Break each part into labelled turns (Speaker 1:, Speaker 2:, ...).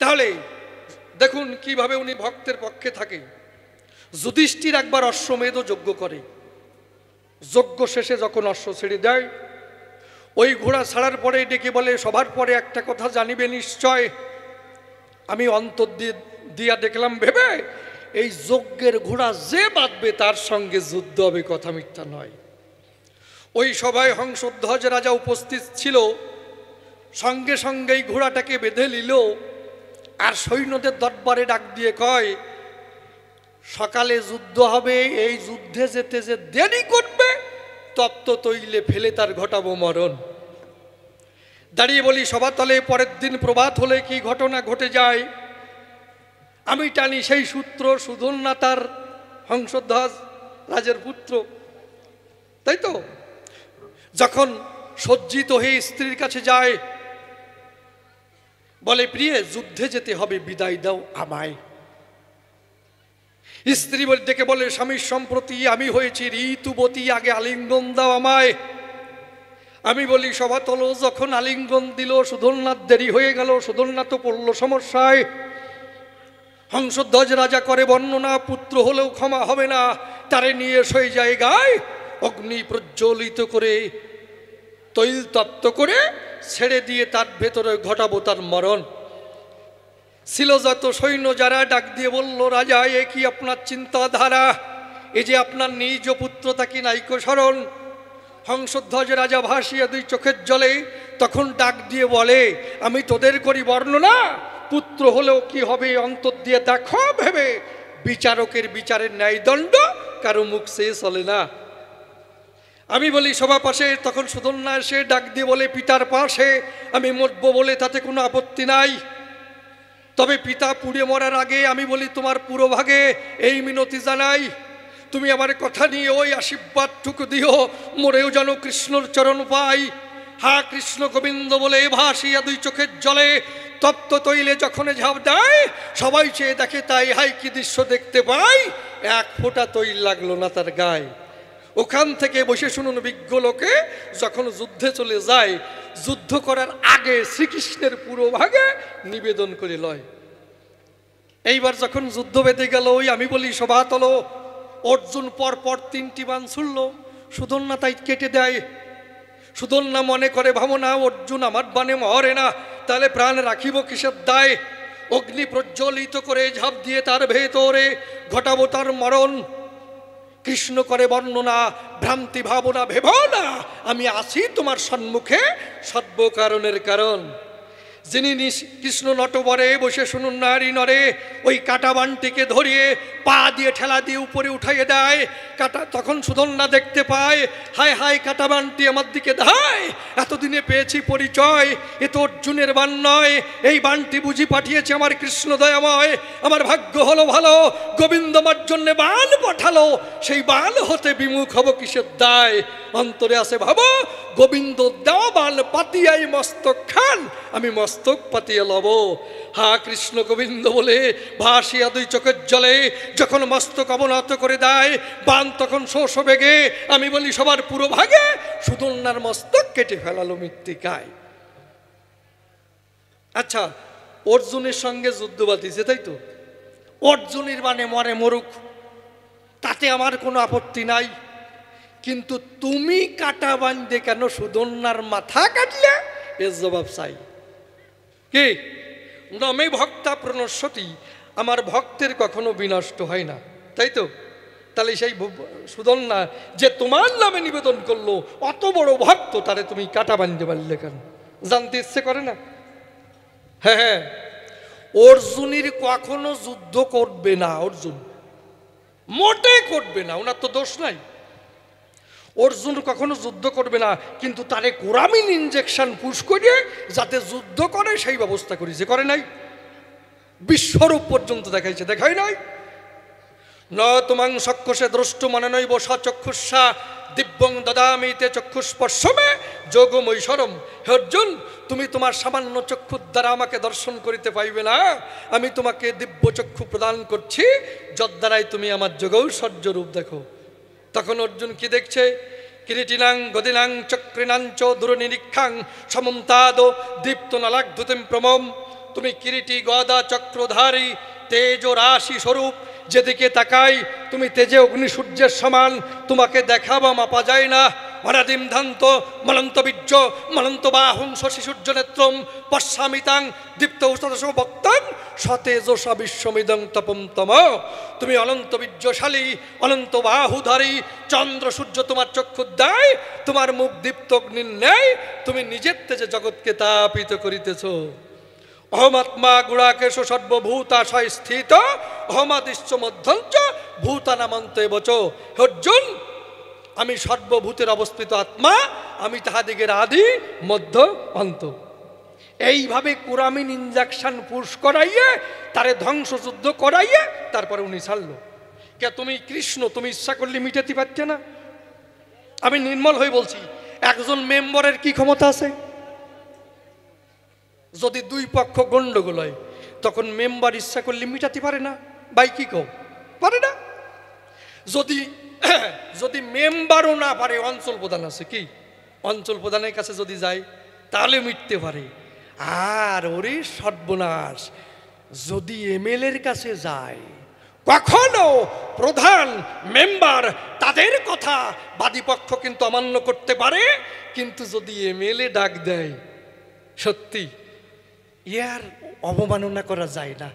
Speaker 1: তাহলে দেখুন কিভাবে উনি ভক্তের পক্ষে থাকে। যুধিষ্ঠির একবার অশ্বমেধ যজ্ঞ করে, যজ্ঞ শেষে যখন অশ্ব ছেড়ে দেয়, ওই ঘোড়া ছাড়ার পরে ডেকে বলে, সবার পরে একটা কথা জানিবে নিশ্চয়। আমি অন্তর দিয়া দেখলাম ভেবে, এই যজ্ঞের ঘোড়া যে বাঁধবে তার সঙ্গে যুদ্ধ হবে, কথা মিথ্যা নয়। ওই সভায় হংসধ্বজ রাজা উপস্থিত ছিল, সঙ্গে সঙ্গে এই ঘোড়াটাকে বেঁধে নিল, আর সৈন্যদের দরবারে ডাক দিয়ে কয়, সকালে যুদ্ধ হবে, এই যুদ্ধে যেতে যে দেরি করবে তপ্ত তৈলে ফেলে তার ঘটাবো মরণ। দাঁড়িয়ে বলি সভাতলে, পরের দিন প্রভাত হলে কি ঘটনা ঘটে যায়। আমি টানি সেই সূত্র, সুধন্যা তার হংসধ্বজ রাজের পুত্র, তাই তো। যখন সজ্জিত হয়ে স্ত্রীর কাছে যায়, বলে, প্রিয়ে যুদ্ধে যেতে হবে, বিদায় দাও আমায়। স্ত্রী ডেকে বলে, স্বামীর সম্প্রতি আমি হয়েছি ঋতুবতী, আগে আলিঙ্গন দাও আমায়। আমি বলি সভাতল, যখন আলিঙ্গন দিল সুধন্যার দেরি হয়ে গেল, সুধন্যা তো পড়ল সমস্যায়। হংসধ্বজ রাজা করে বর্ণনা, পুত্র হলেও ক্ষমা হবে না, তারে নিয়ে সই জায়গায় অগ্নি প্রজ্বলিত করে তৈল তপ্ত করে ছেড়ে দিয়ে তার ভেতরে ঘটাবো তার মরণ। ছিল যত সৈন্য যারা ডাক দিয়ে বলল, রাজা এ কি আপনার চিন্তাধারা, এ যে আপনার নিজ পুত্র, তাকে নাইকো স্মরণ। হংসধ্বজ রাজা ভাসিয়া দুই চোখের জলে তখন ডাক দিয়ে বলে, আমি তোদের করি বর্ণনা, পুত্র হলেও কি হবে অন্তর দিয়ে দেখো ভেবে, বিচারকের বিচারের ন্যায়দণ্ড কারো মুখ সে চলে না। আমি বলি সভা পাশে, তখন সুধন্যা এসে ডাক দিয়ে বলে, পিতার পাশে আমি মরবো বলে তাতে কোনো আপত্তি নাই, তবে পিতা পুড়ে মরার আগে আমি বলি তোমার পুরো ভাগে এই মিনতি জানাই, তুমি আমার কথা নিয়ে ওই আশীর্বাদটুকু দিও, মরেও যেন কৃষ্ণর চরণ পাই। হা কৃষ্ণ গোবিন্দ বলে ভাসিয়া দুই চোখের জলে তপ্ত তৈলে যখন ঝাঁপ দেয়, সবাই চেয়ে দেখে তাই, হাই কি দৃশ্য দেখতে পাই, এক ফোঁটা তৈল লাগলো না তার গায়ে। ওখান থেকে বসে শুনুন, বিজ্ঞ লোকে যখন যুদ্ধে চলে যায়, যুদ্ধ করার আগে শ্রীকৃষ্ণের পুরো ভাগে নিবেদন করে লয়। এইবার যখন যুদ্ধ বেঁধে গেল, ওই আমি বলি সভাতল, অর্জুন পর পর 3টি বাণ ছুড়ল, সুধন্যা তাই কেটে দেয়। সুধন্যা মনে করে, ভাবনা অর্জুন আমার বাণে মরে না, তাহলে প্রাণ রাখিব কিসের দায়। অগ্নি প্রজ্বলিত করে ঝাঁপ দিয়ে তার ভেতরে ঘটাবো তার মরণ। কৃষ্ণ করে বর্ণনা, ভ্রান্তি ভাবনা ভেব না, আমি আছি তোমার সম্মুখে সর্বকারণের কারণ। যিনি কৃষ্ণ নটবরে বসে শুনুন নারী নরে, ওই কাটা বানটিকে ধরিয়ে পা দিয়ে ঠেলা দিয়ে উপরে উঠাইয়ে দেয়। কাটা তখন সুধন্যা দেখতে পায়, হায় হায় কাটা বানটি আমার দিকে ধায়, এতদিনে পেয়েছি পরিচয়, এ তো অর্জুনের বান নয়, এই বানটি বুঝি পাঠিয়েছে আমার কৃষ্ণ দয়াময়। আমার ভাগ্য হলো ভালো, গোবিন্দ আমার জন্যে বান পাঠালো, সেই বান হতে বিমুখ হব কিসের দায়। অন্তরে আছে ভাবো, গোবিন্দ দেওয়া বান পাতিয়াই মস্তক খান, আমি মস্তক পাতিয়া লব। হা কৃষ্ণ গোবিন্দ বলে ভাসিয়া দুই চোখের জলে যখন মস্তক অবনত করে দেয় বান, তখন শোষ বেগে আমি বলি সবার পুরো ভাগে, সুধন্যার মস্তক কেটে ফেলালো মৃত্তিকায়। আচ্ছা, অর্জুনের সঙ্গে যুদ্ধ বাঁধিছে, তাই তো, অর্জুনের বানে মরে মরুক, তাতে আমার কোনো আপত্তি নাই, কিন্তু তুমি কাটা বাঁধে কেন সুধন্যার মাথা কাটলে, এর জবাব চাই। কি নমে ভক্তা প্রণশ্যতি, আমার ভক্তের কখনো বিনষ্ট হয় না, তাই তো। তাহলে সেই সুধন্যা যে তোমার নামে নিবেদন করলো, অত বড় ভক্ত, তারে তুমি কাটা বাঁধতে পারলে কেন? জানতে ইচ্ছে করে না? হ্যাঁ হ্যাঁ, অর্জুনের কখনো যুদ্ধ করবে না, অর্জুন মোটে করবে না, ওনার তো দোষ নাই। অর্জুন কখনো যুদ্ধ করবে না, কিন্তু তারে কোরামিন ইনজেকশন পুশ করে যাতে যুদ্ধ করে সেই ব্যবস্থা করেছে, করে নাই? বিশ্বরূপ পর্যন্ত দেখাইছে, দেখাই নাই? ন তোমাং চক্ষুষে দ্রষ্টু মনে নৈব সচক্ষুষা দিব্যং দদামিতে চক্ষুস্পর্শমে যোগমৈশ্বরম। হে অর্জুন, তুমি তোমার সামান্য চক্ষুর দ্বারা আমাকে দর্শন করিতে পাইবে না, আমি তোমাকে দিব্য চক্ষু প্রদান করছি, যদ্বারাই তুমি আমার যোগৈশ্বর্য রূপ দেখো। তখন অর্জুন কি দেখছে? কিরীটিনাং গদিনাং চক্রিনাঞ্চ দূরনিরীক্ষাং সমন্তাদ দীপ্ত নালাগ্ধুতিম প্রমম তুমি কিরীটি গদা চক্রধারী তেজ রাশি স্বরূপ, যেদিকে তাকাই তুমি তেজে অগ্নি সূর্যের সমান, তোমাকে দেখা বা মাপা যায় না। অনাদিম ধান্ত মলন্ত বীর্য মলন্ত বাহুং শশী সূর্য নেত্রম পশ্যামিতাং দীপ্ত উষদশ বক্তাং সতেজসা বিশ্বমিদং তপম তম। তুমি অনন্ত বীর্যশালী, অনন্ত বাহুধারী, চন্দ্র সূর্য তোমার চক্ষু দেয়, তোমার মুখ দীপ্ত অগ্নির ন্যায়, তুমি নিজের তেজে জগৎকে তাপিত করিতেছ। অহমাত্মা গুড়াকেশ সর্বভূতাশয় স্থিত অহমাদিশ্চ মধ্যঞ্চ ভূতানামন্তে বচ। অর্জুন, আমি সর্বভূতের অবস্থিত আত্মা, আমি তাহাদিগের আদি মধ্য অন্ত। এইভাবে কুরামিন ইঞ্জেকশন পুশ করাইয়ে তারে ধ্বংসযুদ্ধ করাইয়ে তারপরে উনি ছাড়লো। কে তুমি কৃষ্ণ, তুমি ইচ্ছা করলে মিটাতে পারছে না? আমি নির্মল হয়ে বলছি, একজন মেম্বারের কি ক্ষমতা আছে? যদি দুই পক্ষ গন্ডগোল হয় তখন মেম্বার ইচ্ছা করলে মিটাতে পারে না? ভাই কি কও, পারে না? যদি যদি মেম্বারও না পারে, অঞ্চল প্রধান আছে, কি অঞ্চল প্রধানের কাছে যদি যায় তাহলে মিটতে পারে। আর ওরে সর্বনাশ, যদি এমএলএর কাছে যায়, কখনো প্রধান মেম্বার তাদের কথা বাদীপক্ষ কিন্তু অমান্য করতে পারে, কিন্তু যদি এমএলএ ডাক দেয়, সত্যি ইয়ার অবমাননা করা যায় না।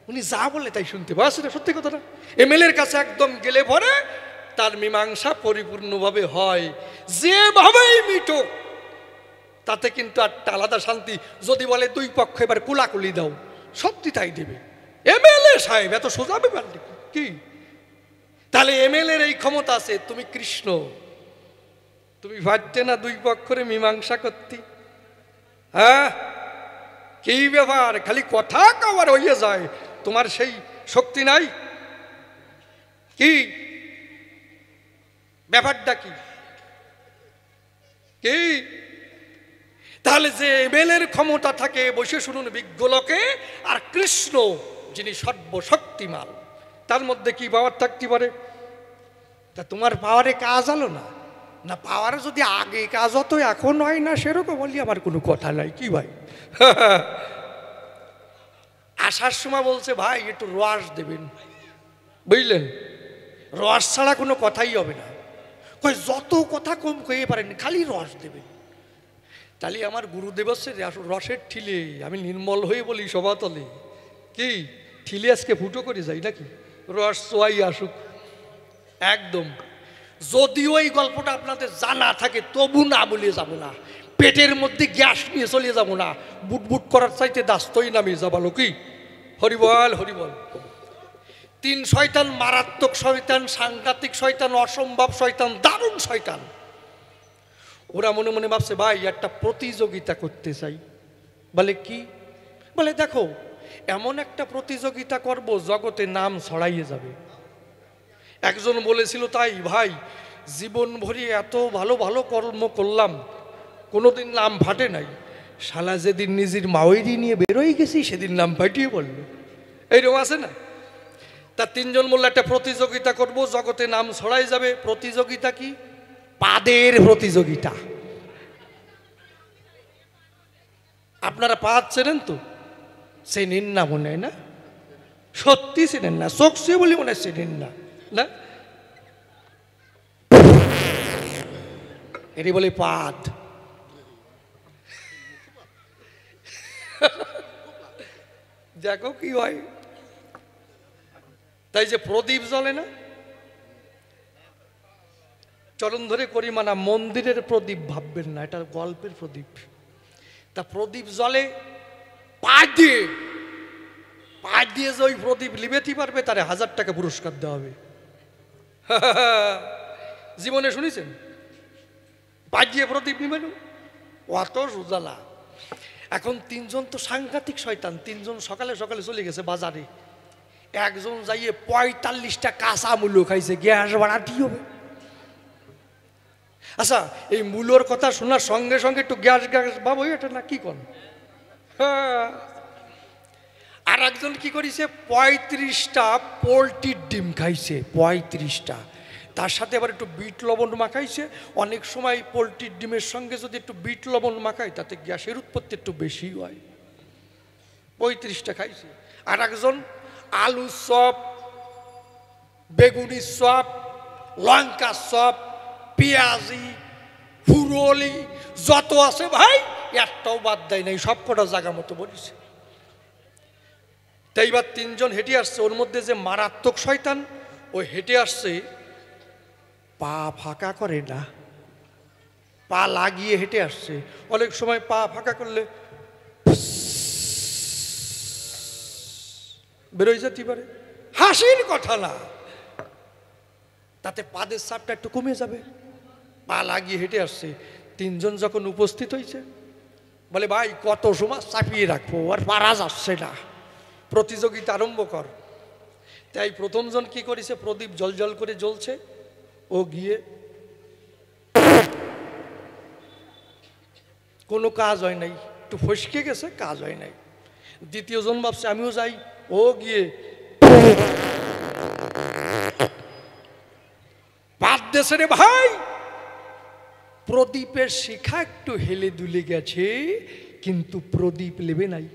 Speaker 1: উনি যা বলে তাই শুনতে পারে, সেটা সত্যি কথা না? এমএলএর কাছে একদম গেলে পরে তার মীমাংসা পরিপূর্ণভাবে হয়, যেভাবেই মিটুক তাতে কিন্তু একটা আলাদা শান্তি। যদি বলে দুই পক্ষ এবার কুলাকুলি দাও, সত্যি তাই দেবে। এমএলএ সাহেব এত সোজা ব্যাপার কি? তাহলে এমএলএর এই ক্ষমতা আছে। তুমি কৃষ্ণ, তুমি ভাবতে না দুই পক্ষরে মীমাংসা করতে? হ্যাঁ, কি ব্যাপার, খালি কথা কবার হইয়ে যায়, তোমার সেই শক্তি নাই? কি ব্যাপারটা কি? কি তাহলে যে এমএলএর ক্ষমতা থাকে, বসে শুনুন বিজ্ঞলোকে, আর কৃষ্ণ যিনি সর্বশক্তিমান, তার মধ্যে কি পাওয়ার থাকতে পারে? তা তোমার পাওয়ারে কাজ আলো না? না পাওয়ারে যদি আগে কাজ হতো এখন হয় না, সেরকম বলি আমার কোনো কথা নাই। কি ভাই আসার সময় বলছে ভাই একটু রস দেবেন, বুঝলেন? রস ছাড়া কোনো কথাই হবে না। কই যত কথা কম কয়ে পারেন, খালি রস দেবেন। তাহলে আমার গুরুদেব হচ্ছে রসের ঠিলে, আমি নির্মল হয়ে বলি সভাতলে, কি ঠিলে আজকে ফুটো করে যাই নাকি? রস চোয়াই আসুক একদম। যদিও এই গল্পটা আপনাদের জানা থাকে তবু না বলে যাব না, পেটের মধ্যে গ্যাস নিয়ে চলে যাব না, বুটবুট করার চাইতে দাস্তই নামিয়ে যাবালো। কি হরিবল হরিবল। তিন শয়তান, মারাত্মক শয়তান, সাংঘাতিক শয়তান, অসম্ভব শয়তান, দারুণ শয়তান। ওরা মনে মনে ভাবছে ভাই একটা প্রতিযোগিতা করতে চাই। বলে কি? বলে দেখো এমন একটা প্রতিযোগিতা করব জগতে নাম ছড়াইয়ে যাবে। একজন বলেছিল তাই ভাই জীবন ভরি এত ভালো ভালো কর্ম করলাম, কোনোদিন নাম ফাটে নাই, শালা যেদিন নিজের মাওয়েরি নিয়ে বেরোই গেছি সেদিন নাম ফাটিয়ে পড়লো। এইরকম আছে না? তা তিনজন বললো একটা প্রতিযোগিতা করব, জগতে নাম ছড়াই যাবে। প্রতিযোগিতা কি? পাদের প্রতিযোগিতা। আপনারা পাদ চেনেন তো? চেনেন না মনে হয় না? সত্যি চেনেন না? চোখছে বলি মনে হয় চেনেন না, না? এটি বলে পাদ। দেখো কি হয়। তাই যে প্রদীপ জ্বলে না, চরণ ধরে করি মানা, মন্দিরের প্রদীপ ভাববেন না, এটা গল্পের প্রদীপ। তা প্রদীপ জ্বলে পা দিয়ে, পা দিয়ে যে ওই প্রদীপ লিবেতে পারবে তারে 1000 টাকা পুরস্কার দেওয়া হবে। জীবনে শুনেছেন? পা দিয়ে প্রদীপ নিবেন, অত সুজালা। এখন তিনজন তো সাংঘাতিক শয়তান, তিনজন সকালে সকালে চলে গেছে বাজারে। একজন যাইয়ে 45টা কাঁচা মূল্য খাইছে, গ্যাস বাড়াটি হবে। আচ্ছা এই মূল্যর কথা শোনার সঙ্গে সঙ্গে একটু গ্যাস গ্যাস ভাব হয়ে এটা না কি কন? আর একজন কি করেছে 35টা পোলট্রির ডিম খাইছে, 35টা। তার সাথে আবার একটু বিট লবণ মাখাইছে। অনেক সময় পোলট্রির ডিমের সঙ্গে যদি একটু বিট লবণ মাখায় তাতে গ্যাসের উৎপত্তি একটু বেশি হয়। 35টা খাইছে। আর একজন আলু চপ, বেগুনি চপ, লঙ্কা চপ, পেঁয়াজি, ফুরলি যত আছে ভাই একটাও বাদ দেয় নাই, সব কটা জায়গা মতো বলিছে। তাই এবার 3 জন হেঁটে আসছে, ওর মধ্যে যে মারাত্মক শয়তান ও হেঁটে আসছে, পা ফাঁকা করে না, পা লাগিয়ে হেঁটে আসছে। অনেক সময় পা ফাঁকা করলে বেরোয় যেতে পারে, হাসির কথা না, তাতে পাদের চাপটা একটু কমে যাবে। পা লাগিয়ে হেঁটে আসছে। 3 জন যখন উপস্থিত হয়েছে, বলে ভাই কত সময় চাপিয়ে রাখবো, আর পারা যাচ্ছে না, প্রতিযোগিতা আরম্ভ কর। তাই প্রথম জন কি করেছে, প্রদীপ জল জল করে জ্বলছে, ও গিয়ে কোনো কাজ হয় নাই, একটু ফসকে গেছে, কাজ হয় নাই। দ্বিতীয় জন ভাবছে আমিও যাই, ও গিয়ে বাদ দেশে রে ভাই, প্রদীপের শিখা একটু হেলে দুলে গেছে, কিন্তু প্রদীপ লেবে নাই।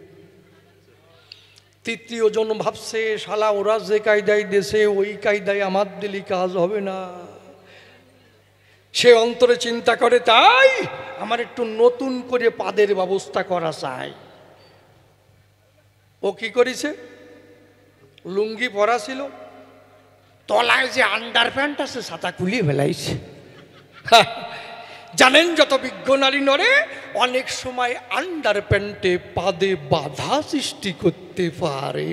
Speaker 1: তৃতীয় জন ভাবছে শালা ওরা যে কায়দায় দেশে, ওই কায়দায় আমার দিলি কাজ হবে না। সে অন্তরে চিন্তা করে, তাই আমার একটু নতুন করে পাদের ব্যবস্থা করা চাই। ও কি করেছে, লুঙ্গি পরা ছিল, তলায় যে আন্ডার প্যান্ট আছে ছাতা খুলিয়ে ফেলাইছে। জানেন যত বিজ্ঞ নারী নরে অনেক সময় আন্ডার প্যান্টে পাদে বাধা সৃষ্টি করতে পারে।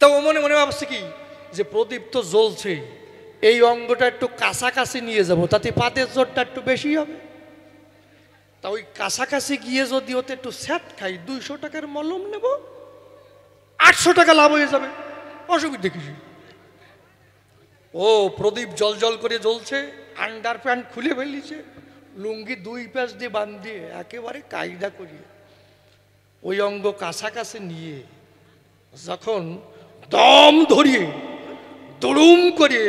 Speaker 1: তা ও মনে মনে ভাবছে কি, যে প্রদীপ তো জ্বলছে, এই অঙ্গটা একটু কাছাকাছি নিয়ে যাব, তাতে পাদের জোরটা একটু বেশি হবে। তা ওই কাছাকাছি গিয়ে যদি ওতে একটু স্যাট খাই, 200 টাকার মলম নেব, 800 টাকা লাভ হয়ে যাবে, অসুবিধা কিছু। ও প্রদীপ জল জল করে জ্বলছে, আন্ডার প্যান্ট খুলে ফেলিছে, লুঙ্গি 2 প্যাচ দিয়ে বাঁধিয়ে একেবারে কায়দা করিয়ে ওই অঙ্গ কাছাকাছি নিয়ে যখন দম ধরিয়ে দুড়ুম করে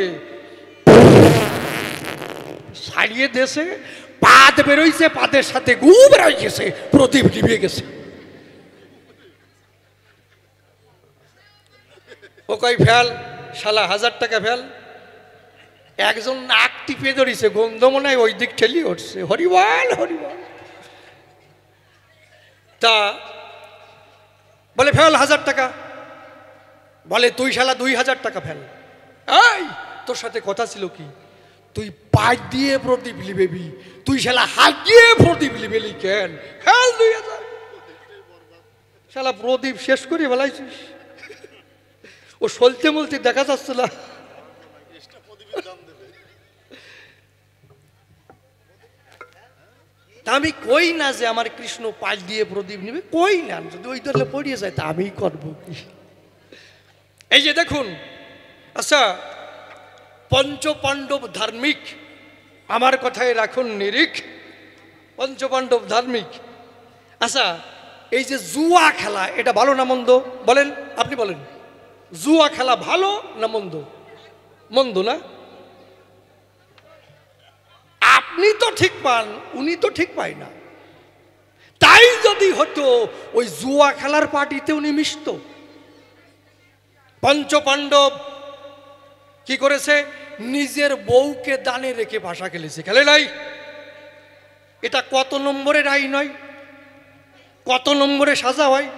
Speaker 1: ছাড়িয়ে দেশে, পাদ বেরোইছে, পাদের সাথে গু বেরোয় গেছে, প্রদীপ নিভে গেছে। ও কই ফেল শালা, 1000 টাকা ফেল। একজন নাক টিপে ধরিছে, গন্ধ মনে হয় ওই দিক ঠেলি উঠছে, হরিবল হরিবল। তা বলে ফেল 1000 টাকা, বলে তুই শালা 2000 টাকা ফেল। এই তোর সাথে কথা ছিল কি, তুই পা দিয়ে প্রদীপ লিবেবি, তুই শালা হাত দিয়ে প্রদীপ লিবেলি কেন, ফেল 2000। শালা প্রদীপ শেষ করে ফেলাইছিস, ও সলতে মলতে দেখা যাচ্ছে না। তা আমি কই না যে আমার কৃষ্ণ পাল দিয়ে প্রদীপ নিবে, কই না, যদি ওই দলে পড়িয়ে যায় তা আমি করবো কি। এই যে দেখুন, আচ্ছা পঞ্চপাণ্ডব ধার্মিক, আমার কথায় রাখুন নিরিখ, পঞ্চপাণ্ডব ধার্মিক। আচ্ছা এই যে জুয়া খেলা, এটা ভালো না মন্দ বলেন, আপনি বলেন, জুয়া খেলা ভালো না মন্দ? মন্দ না? আপনি তো ঠিক পান, উনি তো ঠিক পায় না। তাই যদি হতো ওই জুয়া খেলার পার্টিতে উনি মিশত। পঞ্চপাণ্ডব কি করেছে, নিজের বউকে দানে রেখে ভাষা খেলেছে, খেলে নাই? এটা কত নম্বরের আইন হয়, কত নম্বরে সাজা হয়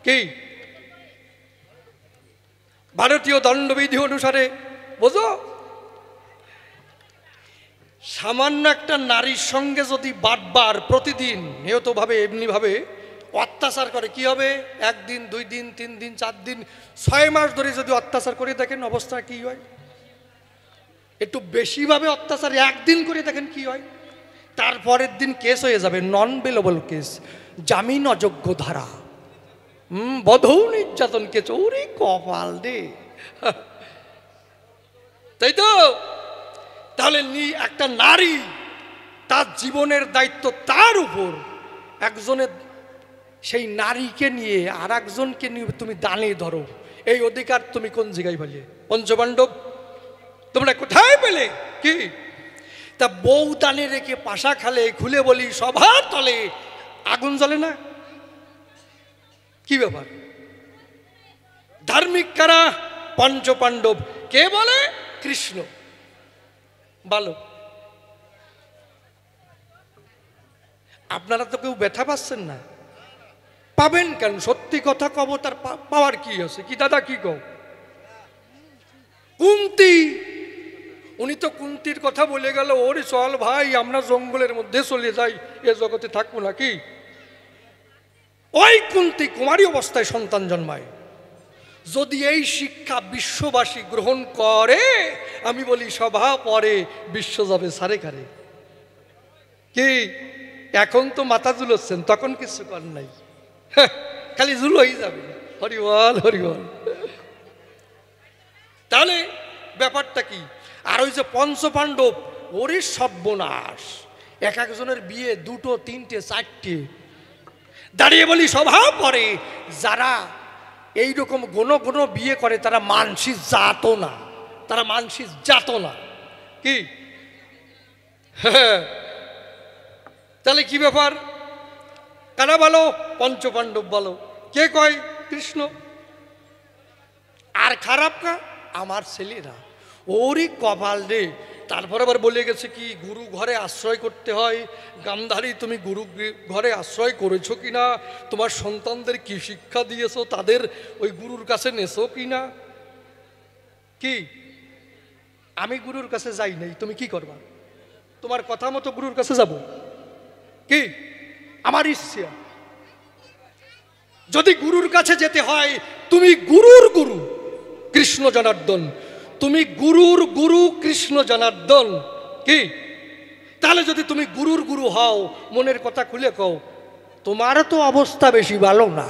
Speaker 1: কি? ভারতীয় দণ্ডবিধি অনুসারে বোঝো, সামান্য একটা নারীর সঙ্গে যদি বারবার প্রতিদিন নিয়তভাবে এমনিভাবে অত্যাচার করে, কি হবে? 1 দিন 2 দিন 3 দিন 4 দিন 6 মাস ধরে যদি অত্যাচার করে দেখেন অবস্থা কি হয়? একটু বেশিভাবে অত্যাচার 1 দিন করে দেখেন কি হয়? তারপরের দিন কেস হয়ে যাবে, নন বেলেবল কেস, জামিন অযোগ্য ধারা, বধূ নির্যাতনকে চৌরি কপাল দে। তাই তো? তাহলে একটা নারী, তার জীবনের দায়িত্ব তার উপর, একজনের সেই নারীকে নিয়ে আর একজনকে নিয়ে তুমি দানে ধরো, এই অধিকার তুমি কোন জায়গায় পেলে? পঞ্চপাণ্ডব তোমরা কোথায় পেলে কি? তা বউ দানে রেখে পাশা খালে, খুলে বলি সবার তলে আগুন জ্বলে না? কি ব্যাপার? ধার্মিক কারা? পঞ্চ পাণ্ডব। কে বলে? কৃষ্ণ। বলো, আপনারা তো কেউ ব্যথা পাচ্ছেন না। পাবেন কেন? সত্যি কথা কব, তার পাওয়ার কি আছে? কি দাদা কি কও? কুন্তি, উনি তো কুন্তির কথা বলে গেল, ওরে চল ভাই আমরা জঙ্গলের মধ্যে চলে যাই, এ জগতে থাকবো নাকি? ওই কুন্তি কুমারী অবস্থায় সন্তান জন্মায়। যদি এই শিক্ষা বিশ্ববাসী গ্রহণ করে, আমি বলি সভা পরে বিশ্ব যাবে সারে কারে। কি এখন তো মাথা ঝুলোচ্ছেন, তখন কিছু কর নাই, খালি ঝুলোই যাবে। হরিবল হরিবল। তাহলে ব্যাপারটা কি? আর ওই যে পঞ্চ পাণ্ডব, ওরে সর্বনাশ, এক একজনের বিয়ে দুটো তিনটে চারটে। দাঁড়িয়ে বলি সভা পরে, যারা এইরকম ঘন ঘন বিয়ে করে তারা মানসিক জাত না, তারা মানসিক জাত না। কি তাহলে কি ব্যাপার? কারা বলো? পঞ্চ পাণ্ডব বলো। কে কয়? কৃষ্ণ। আর খারাপ কা? আমার ছেলেরা। ওরই কপাল রে। তারপর আবার বলে গেছে কি গুরু ঘরে আশ্রয় করতে হয়। গান্ধারী, তুমি গুরু ঘরে আশ্রয় করেছো কিনা, তোমার সন্তানদের কি শিক্ষা দিয়েছো, তাদের ওই গুরুর কাছে নেছো কিনা? কি আমি গুরুর কাছে যাই নাই, তুমি কি করবা? তোমার কথা মতো গুরুর কাছে যাব? কি আমার ইচ্ছা? যদি গুরুর কাছে যেতে হয়, তুমি গুরুর গুরু কৃষ্ণ জনার্দন, তুমি গুরুর গুরু কৃষ্ণ জনার্দন। কি তাহলে যদি তুমি গুরুর গুরু হও, মনের কথা খুলে কও, তোমার তো অবস্থা বেশি ভালো না।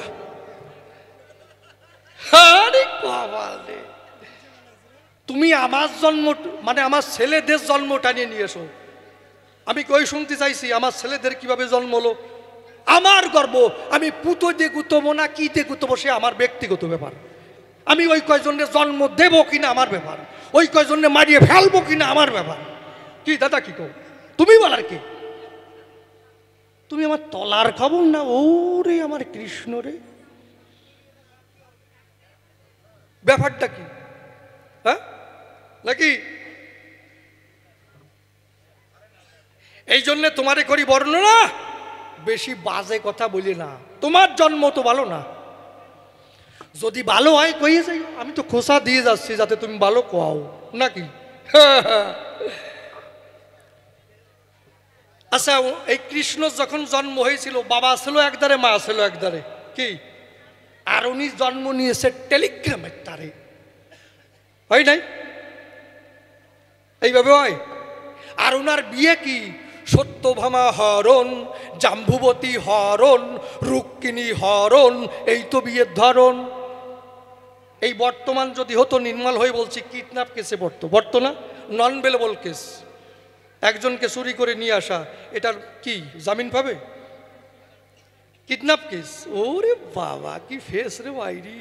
Speaker 1: তুমি আমার জন্ম মানে আমার ছেলেদের জন্মটা নিয়ে এসো। আমি কই শুনতে চাইছি আমার ছেলেদের কিভাবে জন্ম হলো, আমার গর্ব। আমি পুতো দিয়ে গুতবো না কি দিয়ে গুতবো সে আমার ব্যক্তিগত ব্যাপার। আমি ওই কয়জনের জন্ম দেবো কিনা আমার ব্যাপার, ওই কয়জনে মারিয়ে ফেলবো কিনা আমার ব্যাপার। কি দাদা কি কও? তুমি বলার কি? তুমি আমার তলার খবর না। ওরে আমার কৃষ্ণ রে, ব্যাপারটা কি? হ্যাঁ নাকি? এই জন্যে তোমারে করি বর্ণনা, বেশি বাজে কথা বলি না। তোমার জন্ম তো ভালো না, যদি ভালো হয় কইয়ে যাই, আমি তো খোসা দিয়ে যাচ্ছি যাতে তুমি ভালো কোয়াও নাকি। আচ্ছা, এই কৃষ্ণ যখন জন্ম হয়েছিল, বাবা ছিল একদারে, মা ছিল একদারে। কি আর উনি জন্ম নিয়েছে টেলিগ্রামের তারে, হয় নাই? এইভাবে হয়। আর ওনার বিয়ে কি সত্যভামা হরণ, জাম্বুবতী হরণ, রুক্মিণী হরণ, এই তো বিয়ের ধরন। এই বর্তমান যদি হতো, নির্মল হয়ে বলছি, কিডন্যাপ কেসে পড়তো। পড়তো না? নন বেলেবল কেস। একজনকে চুরি করে নিয়ে আসা, এটার কি জামিন পাবে? Kidnap case. ওরে বাবা কি ফেস রে বাইরি।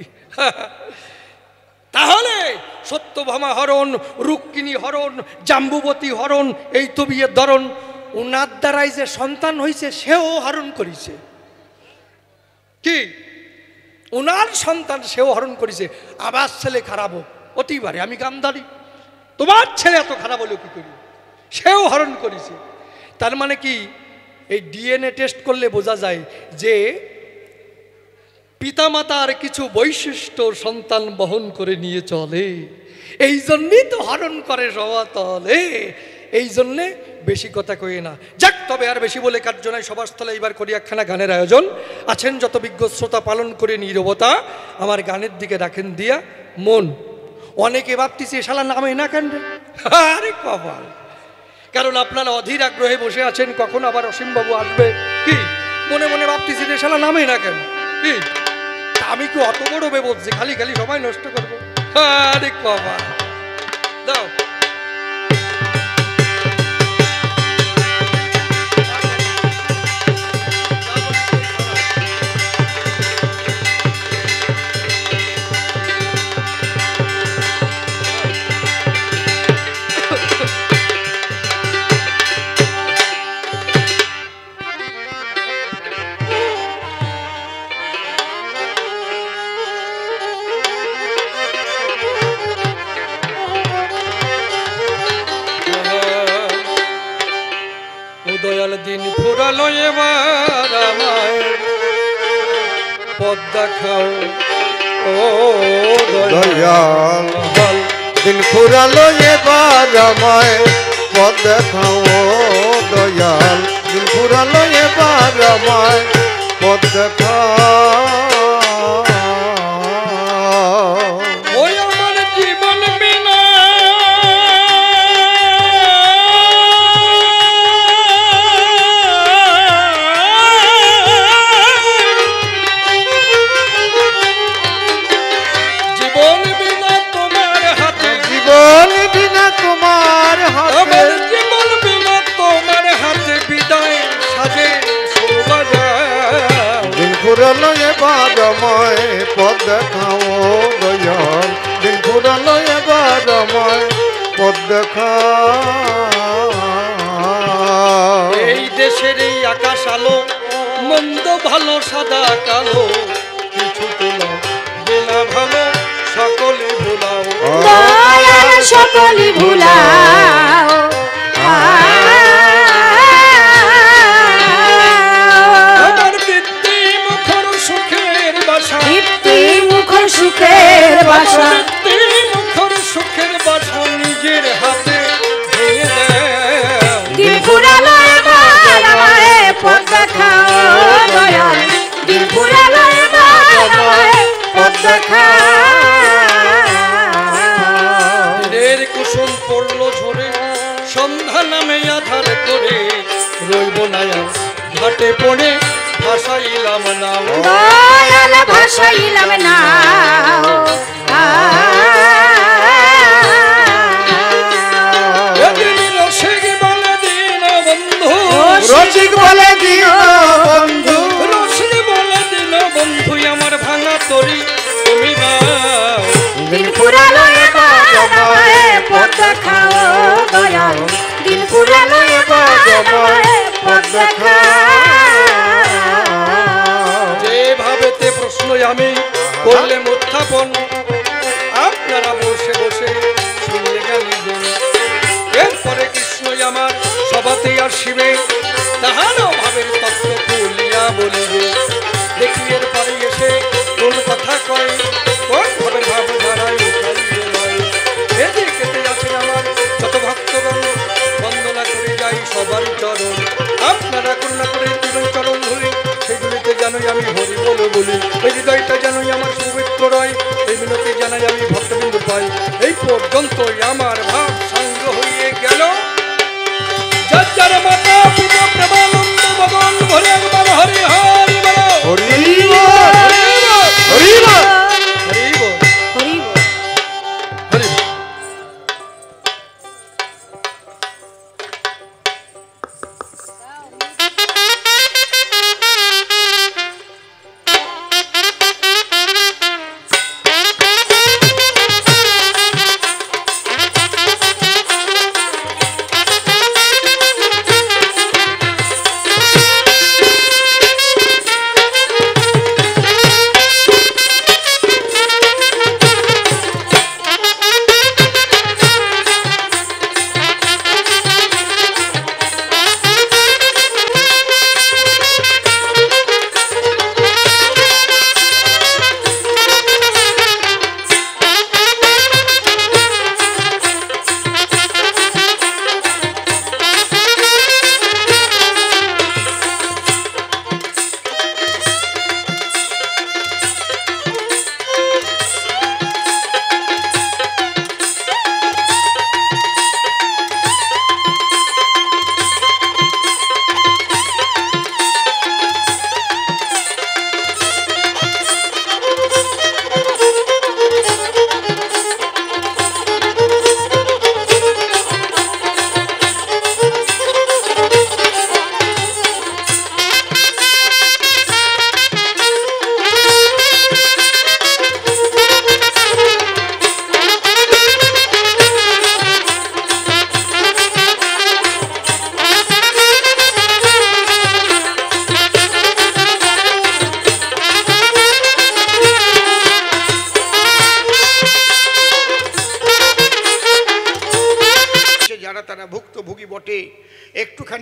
Speaker 1: তাহলে সত্যভামা হরণ, রুক্মিণী হরণ, জাম্বুবতী হরণ, এই তো বিয়ের ধরন। ওনার দ্বারাই যে সন্তান হয়েছে সেও হরণ করেছে। কি ওনার সন্তান সেও হরণ করেছে। আবার ছেলে খারাপ হোক, অতিবারে আমি গান্ধারী, তোমার ছেলে এত খারাপ হলো কি করি? সেও হরণ করেছে। তার মানে কি এই ডিএনএ টেস্ট করলে বোঝা যায় যে পিতামাতার কিছু বৈশিষ্ট্য সন্তান বহন করে নিয়ে চলে। এই জন্যই তো হরণ করে সবাতলে। এই জন্যে বেশি কথা কই না। যাক, তবে আর বেশি বলে কার্য নাই। সভাস্থলে এইবার করি একখানা গানের আয়োজন। আছেন যত বিজ্ঞ শ্রোতা, পালন করে নীরবতা, আমার গানের দিকে রাখেন দিয়া মন। অনেকে ভাবতেছে শালা নামে না কেন রে? আরে কপাল, কারণ আপনারা অধীর আগ্রহে বসে আছেন কখন আবার অসীমবাবু আসবে। কি মনে মনে ভাবতেছি যে শালা নামে না কেন? কি আমি কি অত বড় বেবলছি খালি খালি সময় নষ্ট করবো? আরে কপাল, দাও ফুরালো এবার আমায় পথ দেখাও ও
Speaker 2: দয়াল দিন ফুরালো এবার আমায় পথ দেখাও দয়াল দিন ফুরালো এবার আমায় পথ দেখাও
Speaker 1: ওই আমার জীবন বিনা জীবন বিনা তোমার হাতে
Speaker 2: জীবন বিনা তোমার হাতে
Speaker 1: আমার জীবন বিনা তোমার হাতে বিদায় সাজে
Speaker 2: দিন ফুরালো এবার আমায় পথ দেখাও দয়াল দিন ফুরালো এবার আমায় পথ দেখাও
Speaker 1: এই দেশের এই আকাশ আলো মন্দ ভালো সাদা কালো কিছু তোলো বেলা ভালো সকলে ভোলাও
Speaker 3: দয়াল সকলি ভুলাও
Speaker 1: আমার বৃত্তি মুখর সুখের বাসা
Speaker 3: দীপ্তি মুখর সুখের বাসা
Speaker 1: বৃত্তি মুখর সুখের বাসা নিজের হাতে ভেঙে দেও
Speaker 3: দিন ফুরালো এবার আমায় পথ দেখাও দয়াল দিন ফুরালো এবার আমায় পথ দেখাও
Speaker 1: দিনের কুসুম পড়লো ঝরে সন্ধ্যা নামে আধার করে রইব না আর ঘাটে পড়ে ভাসাইলাম নাও
Speaker 3: দয়াল ভাসাইলাম নাও
Speaker 1: এদিন রসিক বলে দিন বন্ধু
Speaker 2: রসিক বলে দিও বন্ধু
Speaker 1: রসিক বলে দিন বন্ধু আমার ভাঙা তরি তুমি দাও
Speaker 3: দিন ফুরালো এবার আমায় পথ দেখাও দয়াল দিন ফুরালো এবার আমায় পথ দেখাও
Speaker 1: যেভাবেতে প্রশ্ন আমি করলেম উত্থাপন আপনারা বসে বসে শুনলে গেলেন এরপরে কৃষ্ণই আমার সভাতেই আসিবে তাহারও ভাবের তত্ত্ব তুলিয়া বলিবে দেখি এরপরে এসে কোন কথা কয় কোন ভাবের ভাব ধারায় উঠাইবে লয় এতে কেটে আছে আমার যত ভক্তগণ বন্দনা করে যাই সবার চরণ আপনারা করুণা করে দিবেন চরণ ধরে সেগুলিতে জানোই আমি হরি বলি ওই হৃদয়টা জানোই আমার পবিত্র রয় এই মিনতি জানাই আমি ভক্তবিন্দু পাই এই পর্যন্তই আমার ভাব সাঙ্গ হয়ে গেল যার যার মাতা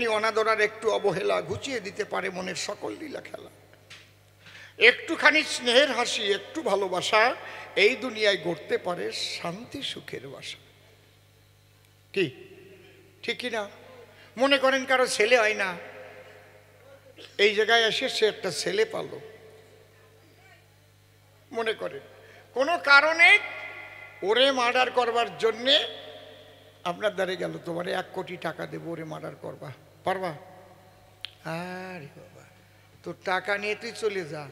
Speaker 4: একটুখানি অনাদরার একটু অবহেলা ঘুচিয়ে দিতে পারে মনের সকল লীলা খেলা। একটুখানি স্নেহের হাসি, একটু ভালোবাসা এই দুনিয়ায় গড়তে পারে শান্তি সুখের বাসা। কি ঠিকই না? মনে করেন কারো ছেলে হয় না, এই জায়গায় এসে সে একটা ছেলে পালো, মনে করেন কোনো কারণে ওরে মার্ডার করবার জন্যে আপনার দ্বারে গেল, তোমারে 1 কোটি টাকা দেবো, ওরে মার্ডার করবা, পারবা? আরে বাবা, তোর টাকা নিয়ে তুই চলে যা,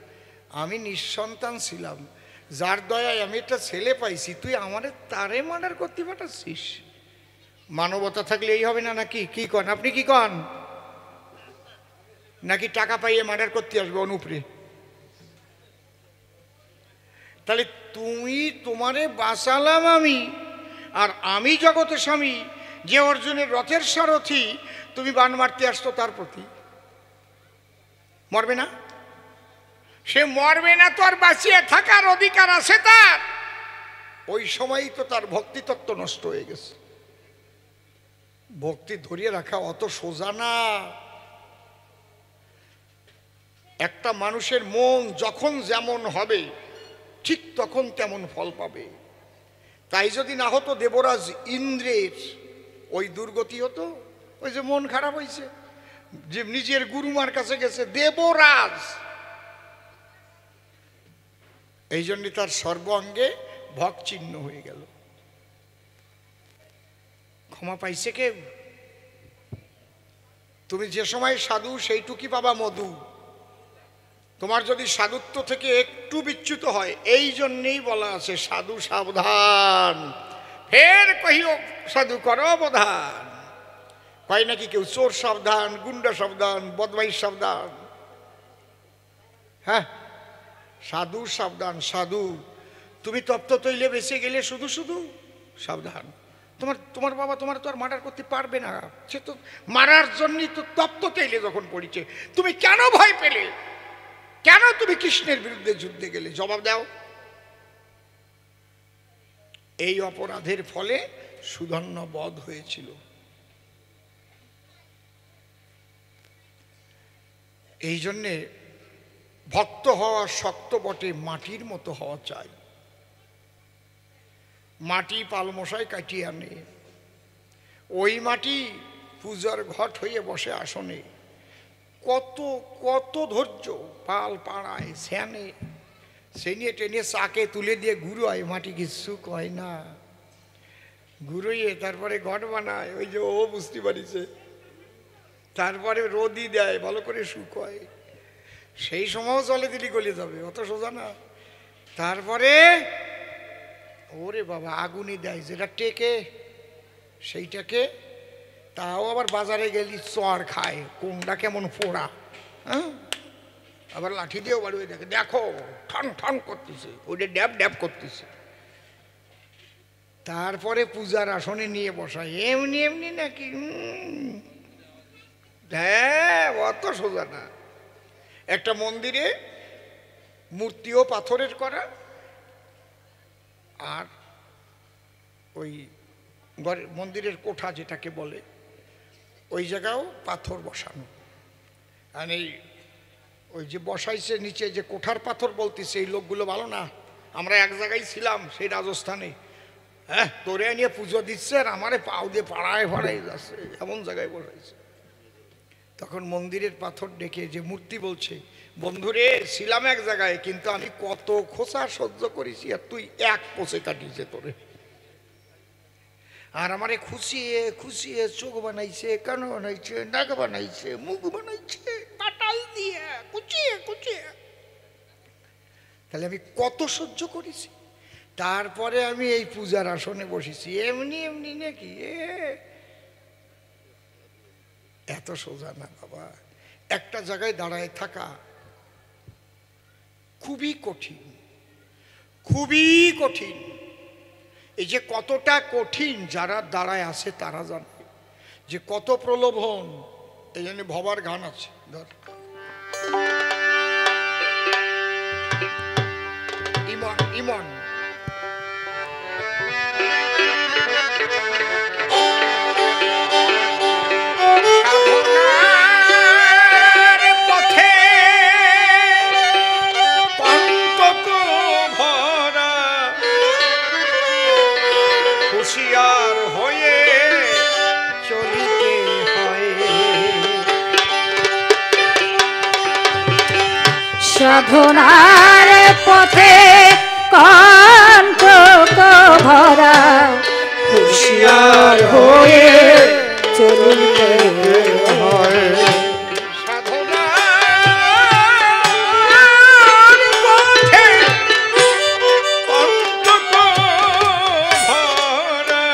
Speaker 4: আমি নিঃসন্তান ছিলাম, যার দয়ায় আমি একটা ছেলে পাইছি, তুই আমারে তারে মার্ডার করতে পাঠাচ্ছিস? মানবতা থাকলে এই হবে না নাকি? কি কন আপনি, কি কন? নাকি টাকা পাইয়ে মার্ডার করতে আসবে অনুপরে? তাহলে তুমি, তোমারে বাঁচালাম আমি, আর আমি জগতের স্বামী, যে অর্জুনের রথের সারথি, তুমি বান মারতে আসতো তার প্রতি। মরবে না? সে মরবে না তো আর বাঁচিয়ে থাকার অধিকার আছে তার? ওই সময়ই তো তার ভক্তিতত্ত্ব নষ্ট হয়ে গেছে। ভক্তি ধরিয়ে রাখা অত সোজা না। একটা মানুষের মন যখন যেমন হবে ঠিক তখন তেমন ফল পাবে। তাই যদি না হতো দেবরাজ ইন্দ্রের ওই দুর্গতি হতো। ওই যে মন খারাপ হয়েছে, যে নিজের গুরুমার কাছে গেছে দেবরাজ, এই জন্য তার সর্বাঙ্গে ভগ চিহ্ন হয়ে গেল। ক্ষমা পাইছে কেউ? তুমি যে সময় সাধু সেইটুকি পাবা মধু। তোমার যদি সাধুত্ব থেকে একটু বিচ্যুত হয়, এই জন্যেই বলা আছে সাধু সাবধান, ফের কহিও সাধু করো অবধান। কয় নাকি কেউ চোর সাবধান, গুন্ডা সাবধান, বদমাইশ সাবধান। হ্যাঁ, সাধু সাবধান। সাধু তুমি তপ্ত তৈলে বেঁচে গেলে শুধু শুধু সাবধান। তোমার বাবা তোমার তো আর মার্ডার করতে পারবে না, সে তো মারার জন্যই তো তপ্ত তৈলে যখন পড়েছে। তুমি কেন ভয় পেলে? কেন তুমি কৃষ্ণের বিরুদ্ধে যুদ্ধে গেলে? জবাব দাও। এই অপরাধের ফলে সুধন্য বধ হয়েছিল। এই জন্যে ভক্ত হওয়া শক্ত বটে, মাটির মতো হওয়া চাই। মাটি পালমশাই কাটিয়ে আনে, ওই মাটি পূজার ঘট হয়ে বসে আসনে। কত কত ধৈর্য, পাল পাড়ায় স্যানে, সে নিয়ে টেনে চাকে তুলে দিয়ে গুঁড়োয়, মাটি কিছু কয় না। গুঁড়োইয়ে তারপরে ঘট বানায়, ওই যে ও বুঝতে পারিছে। তারপরে রোদি দেয়, ভালো করে শুকোয়, সেই সময়ও জলে দিলি গলে যাবে, অত সোজা না। তারপরে ওরে বাবা আগুনে দেয়, যেটা টেকে সেইটাকে, তাও আবার বাজারে গেলি চর খায়, কোনটা কেমন ফোড়া। হ্যাঁ, আবার লাঠি দিয়েও বাড়ি দেখে, দেখো ঠন ঠন করতেছে, ওইটা ড্যাব ড্যাব করতেছে। তারপরে পূজার আসনে নিয়ে বসায়, এমনি এমনি নাকি? হ্যাঁ, অত সোজা না। একটা মন্দিরে মূর্তিও পাথরের করা, আর ওই মন্দিরের কোঠা যেটাকে বলে, ওই জায়গাও পাথর বসানো। আর এই ওই যে বসাইছে নিচে যে কোঠার পাথর বলতেছে, এই লোকগুলো ভালো না। আমরা এক জায়গায় ছিলাম, সেই রাজস্থানে। হ্যাঁ, তোরে নিয়ে পুজো দিচ্ছে আর আমারে পাও দিয়ে পাড়ায় পাড়ায় যাচ্ছে, এমন জায়গায় বসাইছে। তখন মন্দিরের পাথর ডেকে যে মূর্তি বলছে, বন্ধুরে ছিলাম এক জায়গায়, কিন্তু আমি কত খোঁচা সহ্য করেছি, আর তুই এক পোষে কাটিয়েছে তোরে। আর আমারে খুশিয়ে খুশিয়ে চোখ বানাইছে, কান বানাইছে, নাক বানাইছে, মুখ বানাইছে, পাটাল দিয়ে কুচিয়ে কুচিয়ে। তাহলে আমি কত সহ্য করেছি। তারপরে আমি এই পূজার আসনে বসেছি, এমনি এমনি নাকি? এত সোজা না বাবা। একটা জায়গায় দাঁড়ায় থাকা খুবই কঠিন, খুবই কঠিন। এই যে কতটা কঠিন, যারা দাঁড়ায় আছে তারা জানে যে কত প্রলোভন। এই জন্য ভবার গান আছে, ধর ইমন ইমন। সাধনা
Speaker 3: সাধনার পথে কণ্টক ভরা হুঁশিয়ার হয়ে চলিতে
Speaker 2: হয়
Speaker 4: সাধনার পথে কণ্টক ভরা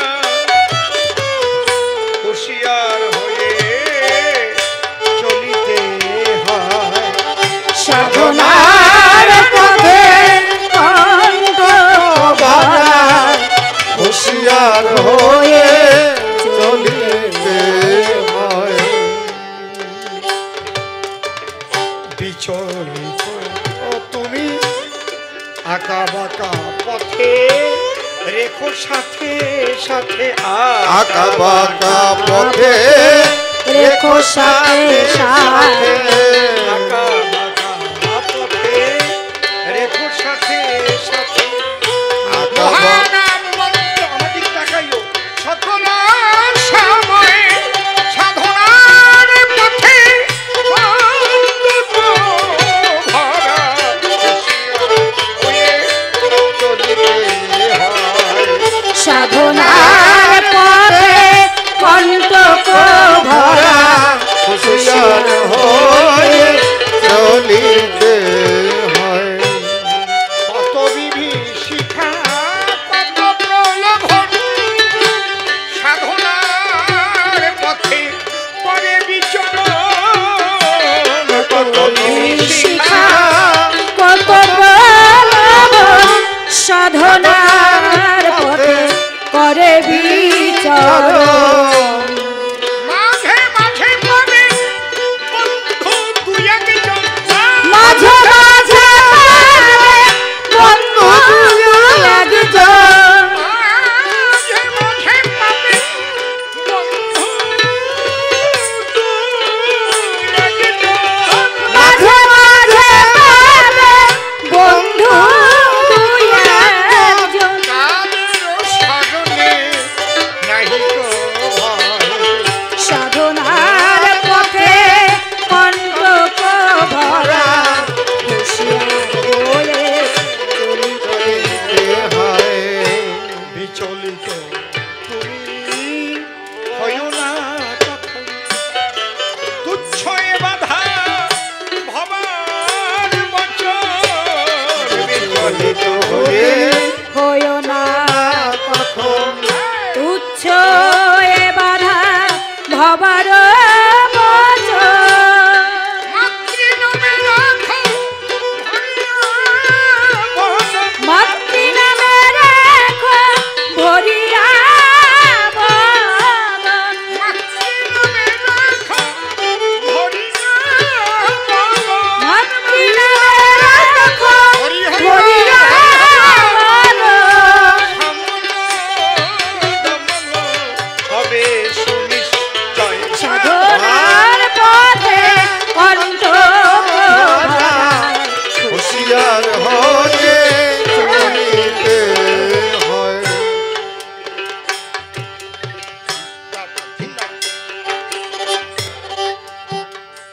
Speaker 4: হুঁশিয়ার হয়ে চলিতে হয়
Speaker 3: সাধনার পথে কণ্টক ভরা
Speaker 2: হুঁশিয়ার হয়ে চলিতে হয়
Speaker 4: বিচলিত তুমি আঁকা বাঁকা পথে রেখো সাথে সাথে
Speaker 2: আঁকা বাঁকা পথে
Speaker 3: রেখো সাথে সাথে
Speaker 4: আঁকা বাঁকা পথে রেখো সাথে সাথে
Speaker 2: আঁকা বাঁকা
Speaker 4: মহানাম মন্ত্র আমাদের তাকাইও সকল সময়ে সাধনার পথে কণ্টক ভরা হয়ে চলিতে হয়
Speaker 3: সাধনার পথে কণ্টক ভরা
Speaker 2: হুঁশিয়ার হয়ে চলিতে হয়
Speaker 4: কত বিভীষিকা কত প্রলোভন সাধনার পথে করে বিচরণ কত বিভীষিকা